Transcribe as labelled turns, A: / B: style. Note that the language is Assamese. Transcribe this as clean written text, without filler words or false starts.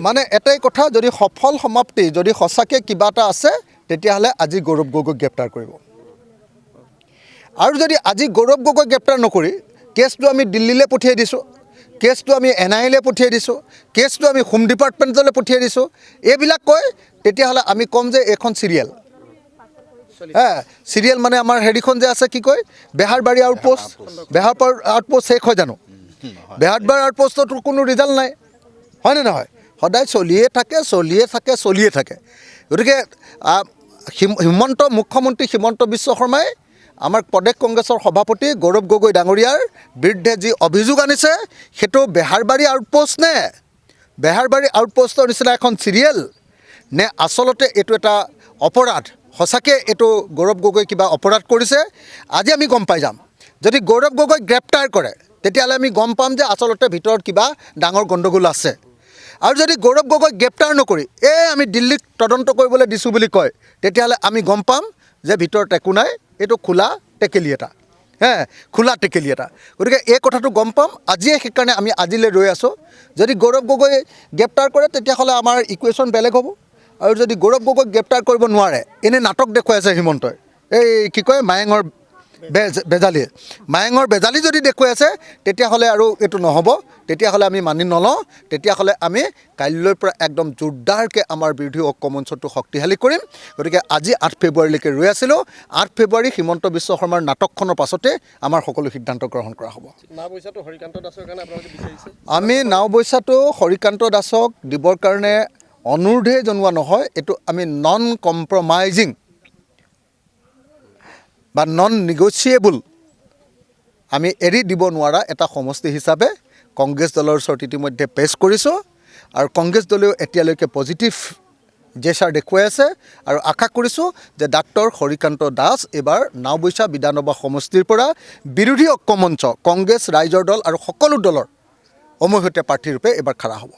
A: মানে এটাই কথা, যদি সফল সমাপ্তি যদি সঁচাকৈ কিবা এটা আছে তেতিয়াহ'লে আজি গৌৰৱ গগৈক গ্ৰেপ্তাৰ কৰিব। আৰু যদি আজি গৌৰৱ গগৈক গ্ৰেপ্তাৰ নকৰি কেছটো আমি দিল্লীলৈ পঠিয়াই দিছোঁ, কেছটো আমি NIA পঠিয়াই দিছোঁ, কেছটো আমি হোম ডিপাৰ্টমেণ্টলৈ পঠিয়াই দিছোঁ, এইবিলাক কয়, তেতিয়াহ'লে আমি ক'ম যে এইখন চিৰিয়েল। চিৰিয়েল মানে আমাৰ হেৰিখন যে আছে কি কয়, বেহাৰবাৰী আউটপোষ্ট। বেহাৰবাৰী আউটপোষ্ট শেষ হয় জানো? বেহাৰবাৰী আউটপোষ্টতো কোনো ৰিজাল্ট নাই, হয়নে নহয়? সদায় চলিয়ে থাকে। গতিকে মুখ্যমন্ত্ৰী হিমন্ত বিশ্ব শৰ্মাই আমাৰ প্ৰদেশ কংগ্ৰেছৰ সভাপতি গৌৰৱ গগৈ ডাঙৰীয়াৰ বিৰুদ্ধে যি অভিযোগ আনিছে সেইটো বেহাৰবাৰী আউটপোষ্ট নে বেহাৰবাৰী আউটপোষ্টৰ নিচিনা এখন চিৰিয়েল নে আচলতে এইটো এটা অপৰাধ? সঁচাকৈ এইটো গৌৰৱ গগৈ কিবা অপৰাধ কৰিছে, আজি আমি গম পাই যাম। যদি গৌৰৱ গগৈক গ্ৰেপ্তাৰ কৰে তেতিয়াহ'লে আমি গম পাম যে আচলতে ভিতৰত কিবা ডাঙৰ গণ্ডগোল আছে। আৰু যদি গৌৰৱ গগৈক গ্ৰেপ্তাৰ নকৰি আমি দিল্লীক তদন্ত কৰিবলৈ দিছোঁ বুলি কয়, তেতিয়াহ'লে আমি গম পাম যে ভিতৰত একো নাই, এইটো খোলা টেকেলি এটা। গতিকে এই কথাটো গম পাম আজিয়ে, সেইকাৰণে আমি আজিলৈ ৰৈ আছোঁ। যদি গৌৰৱ গগৈ গ্ৰেপ্তাৰ কৰে তেতিয়াহ'লে আমাৰ ইকুৱেশ্যন বেলেগ হ'ব। আৰু যদি গৌৰৱ গগৈক গ্ৰেপ্তাৰ কৰিব নোৱাৰে, এনেই নাটক দেখুৱাই আছে হিমন্তই, এই কি কয় মায়েঙৰ বেজালি যদি দেখুৱাই আছে, তেতিয়াহ'লে আৰু এইটো নহ'ব। তেতিয়াহ'লে আমি মানি নলওঁ। তেতিয়াহ'লে আমি কাইলৈৰ পৰা একদম জোৰদাৰকৈ আমাৰ বিৰোধী ঐক্য মঞ্চটো শক্তিশালী কৰিম। গতিকে আজি 8 ফেব্ৰুৱাৰীলৈকে ৰৈ আছিলোঁ। 8 ফেব্ৰুৱাৰী হিমন্ত বিশ্ব শৰ্মাৰ নাটকখনৰ পাছতে আমাৰ সকলো সিদ্ধান্ত গ্ৰহণ কৰা হ'ব। আমি নাওবৈচাটো হৰিকান্ত দাসক দিবৰ কাৰণে অনুৰোধেই জনোৱা নহয়, এইটো আমি নন কম্প্ৰমাইজিং বা নন নিগচিয়েবল, আমি এৰি দিব নোৱাৰা এটা সমষ্টি হিচাপে কংগ্ৰেছ দলৰ ওচৰত ইতিমধ্যে পেছ কৰিছোঁ। আৰু কংগ্ৰেছ দলেও এতিয়ালৈকে পজিটিভ জেচাৰ দেখুৱাই আছে। আৰু আশা কৰিছোঁ যে ডাক্তৰ হৰিকান্ত দাস এইবাৰ নাওবৈচা বিধানসভা সমষ্টিৰ পৰা বিৰোধী ঐক্য মঞ্চ, কংগ্ৰেছ, ৰাইজৰ দল আৰু সকলো দলৰ অমৈহতীয়া প্ৰাৰ্থীৰূপে এইবাৰ খাৰা হ'ব।